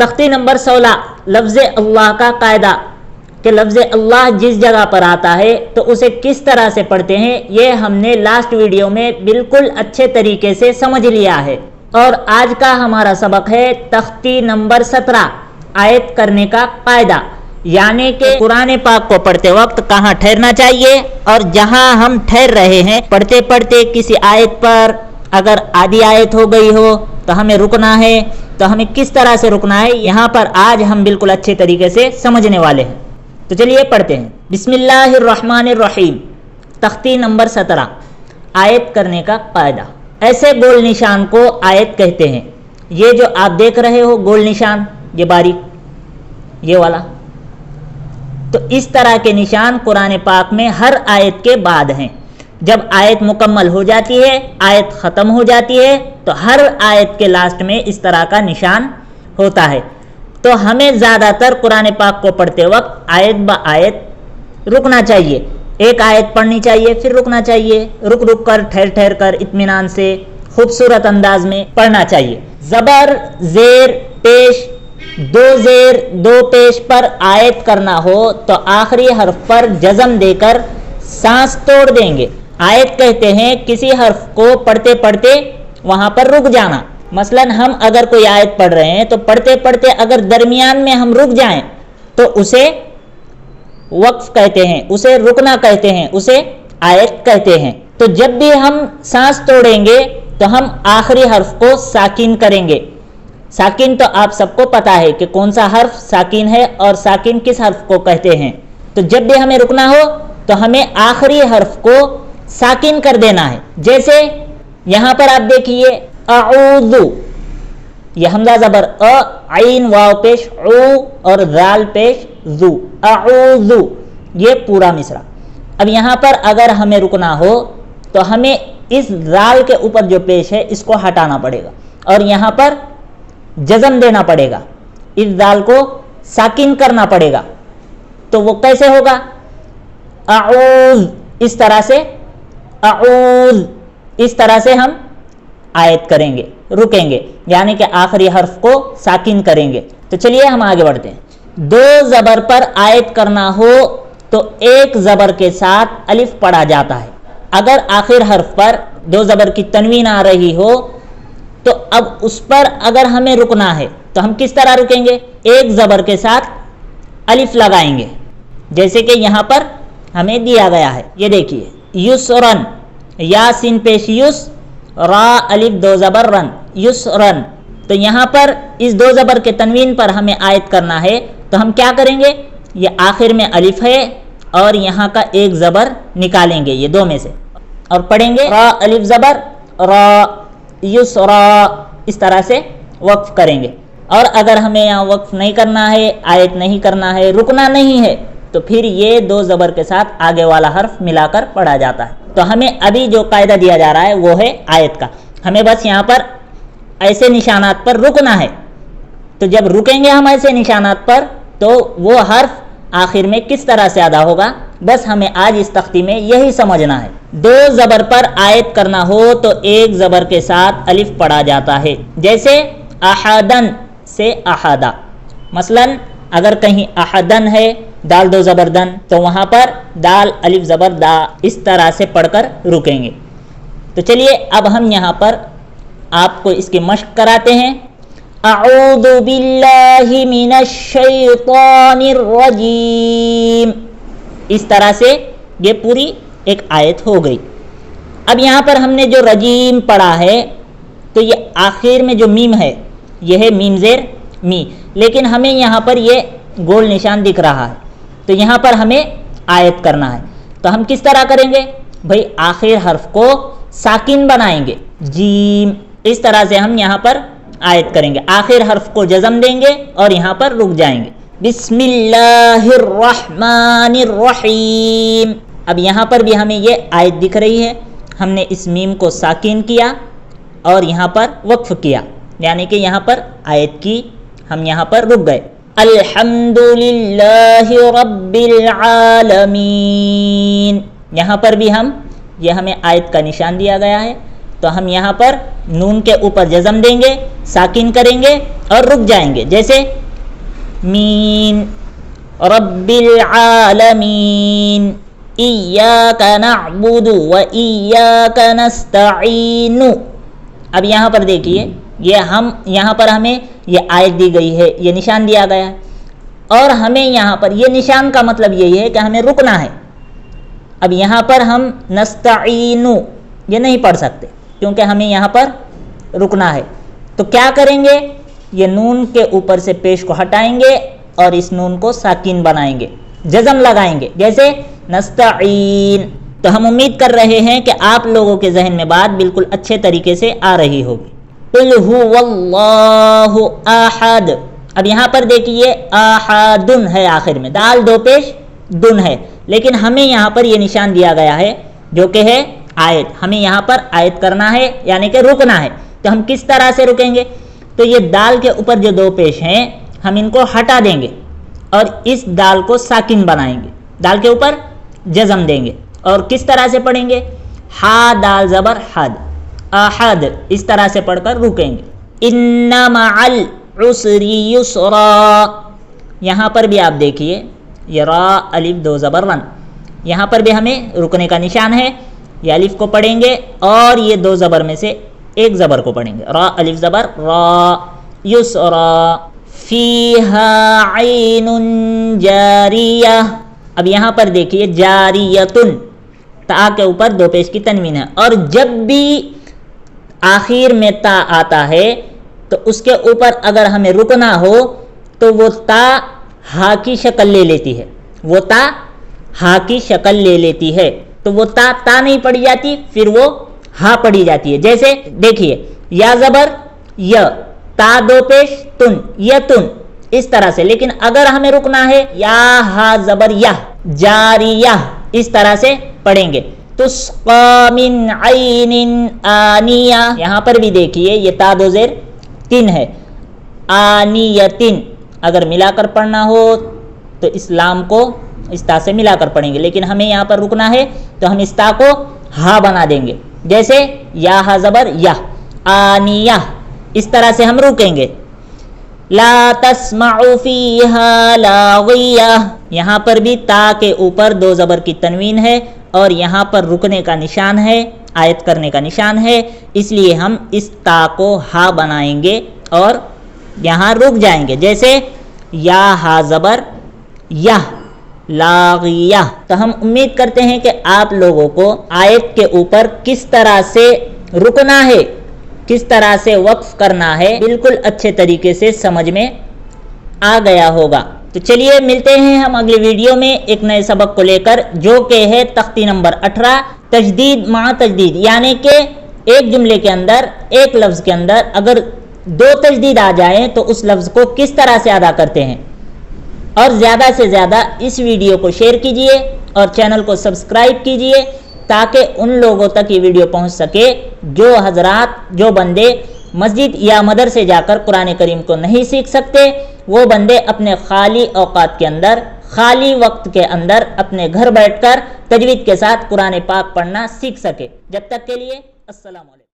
तख्ती नंबर 16 लफ्ज़ अल्लाह का कायदा कि लफ्ज़ अल्लाह जिस जगह पर आता है तो उसे किस तरह से पढ़ते हैं, ये हमने लास्ट वीडियो में बिल्कुल अच्छे तरीके से समझ लिया है। और आज का हमारा सबक है तख्ती नंबर 17 आयत करने का कायदा, यानी कि कुरान पाक को पढ़ते वक्त कहाँ ठहरना चाहिए और जहाँ हम ठहर रहे हैं पढ़ते पढ़ते किसी आयत पर अगर आधी आयत हो गई हो तो हमें रुकना है, तो हमें किस तरह से रुकना है, यहाँ पर आज हम बिल्कुल अच्छे तरीके से समझने वाले हैं। तो चलिए पढ़ते हैं। बिस्मिल्लाहिर्रहमानिर्रहीम, तख्ती नंबर 17 आयत करने का कायदा। ऐसे गोल निशान को आयत कहते हैं। ये जो आप देख रहे हो गोल निशान, ये बारीक, ये वाला, तो इस तरह के निशान कुरान पाक में हर आयत के बाद हैं। जब आयत मुकम्मल हो जाती है, आयत ख़त्म हो जाती है, तो हर आयत के लास्ट में इस तरह का निशान होता है। तो हमें ज़्यादातर कुरान पाक को पढ़ते वक्त आयत ब आयत रुकना चाहिए। एक आयत पढ़नी चाहिए, फिर रुकना चाहिए, रुक रुक कर, ठहर ठहर कर, इत्मीनान से, खूबसूरत अंदाज में पढ़ना चाहिए। ज़बर, ज़ेर, पेश, दो ज़ेर दो पेश पर आयत करना हो तो आखिरी हर्फ पर जज़म देकर सांस तोड़ देंगे। आयत कहते हैं किसी हर्फ को पढ़ते पढ़ते वहाँ पर रुक जाना। मसलन हम अगर कोई आयत पढ़ रहे हैं तो पढ़ते पढ़ते अगर दरमियान में हम रुक जाएं तो उसे वक्फ कहते हैं, उसे रुकना कहते हैं, उसे आयत कहते हैं। तो जब भी हम सांस तोड़ेंगे तो हम आखिरी हर्फ को साकिन करेंगे। साकिन तो आप सबको पता है कि कौन सा हर्फ साकिन है और साकिन किस हर्फ को कहते हैं। तो जब भी हमें रुकना हो तो हमें आखिरी हर्फ को साकिन कर देना है। जैसे यहाँ पर आप देखिए अऊज़ु, यह हमजा ज़बर अ, आइन वाव पेश ऊ और जाल पेश जू, अऊज़ु, ये पूरा मिसरा। अब यहाँ पर अगर हमें रुकना हो तो हमें इस जाल के ऊपर जो पेश है इसको हटाना पड़ेगा और यहाँ पर जज़म देना पड़ेगा, इस जाल को साकिन करना पड़ेगा। तो वो कैसे होगा? अऊज़, इस तरह से, अऊज़, इस तरह से हम आयत करेंगे, रुकेंगे, यानी कि आखिरी हर्फ को साकिन करेंगे। तो चलिए हम आगे बढ़ते हैं। दो ज़बर पर आयत करना हो तो एक ज़बर के साथ अलिफ पढ़ा जाता है। अगर आखिर हर्फ पर दो ज़बर की तनवीन आ रही हो तो अब उस पर अगर हमें रुकना है तो हम किस तरह रुकेंगे? एक ज़बर के साथ अलिफ लगाएंगे, जैसे कि यहाँ पर हमें दिया गया है। ये देखिए युसरन, या सिन पेश युस, रा अलिफ दो ज़बर रन, युसरन। तो यहाँ पर इस दो ज़बर के तनवीन पर हमें आयत करना है तो हम क्या करेंगे? ये आखिर में अलिफ है और यहाँ का एक ज़बर निकालेंगे, ये दो में से, और पढ़ेंगे रा अलिफ ज़बर रा, युसरा, इस तरह से वक्फ करेंगे। और अगर हमें यहाँ वक्फ नहीं करना है, आयत नहीं करना है, रुकना नहीं है, तो फिर ये दो ज़बर के साथ आगे वाला हर्फ मिलाकर पढ़ा जाता है। तो हमें अभी जो कायदा दिया जा रहा है वो है आयत का। हमें बस यहाँ पर ऐसे निशानात पर रुकना है। तो जब रुकेंगे हम ऐसे निशानात पर तो वो हर्फ आखिर में किस तरह से अदा होगा, बस हमें आज इस तख्ती में यही समझना है। दो ज़बर पर आयत करना हो तो एक ज़बर के साथ अलिफ पढ़ा जाता है, जैसे अहदन से अहदा। मसलन अगर कहीं अहदन है, दाल दो ज़बर दन, तो वहाँ पर दाल अलिफ ज़बर दा, इस तरह से पढ़कर रुकेंगे। तो चलिए अब हम यहाँ पर आपको इसकी मश्क कराते हैं। अऊज़ु बिल्लाहि मिनश शैतानिर रजीम, इस तरह से ये पूरी एक आयत हो गई। अब यहाँ पर हमने जो रजीम पढ़ा है तो ये आखिर में जो मीम है ये है मीम ज़ेर मी, लेकिन हमें यहाँ पर ये गोल निशान दिख रहा है, तो यहाँ पर हमें आयत करना है। तो हम किस तरह करेंगे भाई? आखिर हर्फ को साकिन बनाएंगे, जीम, इस तरह से हम यहाँ पर आयत करेंगे। आखिर हर्फ को जज़म देंगे और यहाँ पर रुक जाएंगे। बिस्मिल्लाहिर्रहमानिर्रहीम। अब यहाँ पर भी हमें ये आयत दिख रही है, हमने इस मीम को साकिन किया और यहाँ पर वक्फ किया, यानी कि यहाँ पर आयत की, हम यहाँ पर रुक गए। अल्हम्दुलिल्लाहि रब्बिल आलमीन, यहाँ पर भी हम, ये हमें आयत का निशान दिया गया है तो تو ہم یہاں پر نون کے اوپر جزم دیں گے، ساکن کریں گے اور رک جائیں گے، جیسے مین رب العالمین ایاک نعبد و ایاک نستعین۔ اب یہاں پر دیکھیے یہاں پر ہمیں یہ آیت دی گئی ہے، یہ نشان دیا گیا ہے، اور ہمیں یہاں پر یہ نشان کا مطلب یہی ہے کہ ہمیں رکنا ہے۔ اب یہاں پر ہم نستعین یہ نہیں پڑھ سکتے کیونکہ ہمیں یہاں پر رکنا ہے، تو کیا کریں گے؟ یہ نون کے اوپر سے پیش کو ہٹائیں گے اور اس نون کو ساکن بنائیں گے، جزم لگائیں گے، جیسے نستعین۔ تو ہم امید کر رہے ہیں کہ آپ لوگوں کے ذہن میں بات بالکل اچھے طریقے سے آ رہی ہوگی۔ قل هو اللہ احد، اب یہاں پر دیکھیے احد ہے، آخر میں دال دو پیش دن ہے، لیکن ہمیں یہاں پر یہ نشان دیا گیا ہے جو کہ ہے آیت، ہمیں یہاں پر آیت کرنا ہے یعنی کہ رکنا ہے۔ تو ہم کس طرح سے رکیں گے؟ تو یہ دال کے اوپر جو دو پیش ہیں ہم ان کو ہٹا دیں گے اور اس دال کو ساکن بنائیں گے، دال کے اوپر جزم دیں گے، اور کس طرح سے پڑھیں گے؟ ہا دال زبر حد، احد، اس طرح سے پڑھ کر رکیں گے۔ ان مع العسر یسرا، یہاں پر بھی آپ دیکھیے یہ را الف دو زبر رن، یہاں پر بھی ہمیں رکنے کا نشان ہے، یہ الف کو پڑھیں گے اور یہ دو زبر میں سے ایک زبر کو پڑھیں گے، را الف زبر را، یسرا، فیہا عین جاریہ۔ اب یہاں پر دیکھیے جاریتن، تا کے اوپر دو پیش کی تنوین ہے، اور جب بھی آخر میں تا آتا ہے تو اس کے اوپر اگر ہمیں رکنا ہو تو وہ تا ہا کی شکل لے لیتی ہے، وہ تا ہا کی شکل لے لیتی ہے، تو وہ تا نہیں پڑھی جاتی، پھر وہ ہا پڑھی جاتی ہے۔ جیسے دیکھیے یا زبر یا، تا دو پیش تن، یتن، اس طرح سے۔ لیکن اگر ہمیں رکنا ہے یا ہا زبر یا، جاریہ، اس طرح سے پڑھیں گے۔ تسقا من عین آنیہ، یہاں پر بھی دیکھیے یہ تا دو زیر تین ہے، آنیتن، اگر ملا کر پڑھنا ہو تو اسلام کو اس تا سے ملا کر پڑھیں گے، لیکن ہمیں یہاں پر رکنا ہے تو ہم اس تا کو ہا بنا دیں گے، جیسے یا ہا زبر یا، آنیہ، اس طرح سے ہم رکیں گے۔ لا تسمع فیہا لاغیہ، یہاں پر بھی تا کے اوپر دو زبر کی تنوین ہے اور یہاں پر رکنے کا نشان ہے، آیت کرنے کا نشان ہے، اس لیے ہم اس تا کو ہا بنائیں گے اور یہاں رک جائیں گے، جیسے یا ہا زبر یا، لاغیہ۔ تو ہم امید کرتے ہیں کہ آپ لوگوں کو آیت کے اوپر کس طرح سے رکنا ہے، کس طرح سے وقف کرنا ہے، بالکل اچھے طریقے سے سمجھ میں آ گیا ہوگا۔ تو چلیے ملتے ہیں ہم اگلی ویڈیو میں ایک نئے سبق کو لے کر، جو کہ ہے تختی نمبر 18 تجدید مع تجدید، یعنی کہ ایک جملے کے اندر، ایک لفظ کے اندر اگر دو تجدید آ جائیں تو اس لفظ کو کس طرح سے ادا کرتے ہیں۔ اور زیادہ سے زیادہ اس ویڈیو کو شیئر کیجئے اور چینل کو سبسکرائب کیجئے تاکہ ان لوگوں تک یہ ویڈیو پہنچ سکے جو حضرات، جو بندے مسجد یا مدرسے جا کر قرآن کریم کو نہیں سیکھ سکتے، وہ بندے اپنے خالی اوقات کے اندر، خالی وقت کے اندر اپنے گھر بیٹھ کر تجوید کے ساتھ قرآن پاک پڑھنا سیکھ سکے۔ جب تک کے لیے السلام علیکم۔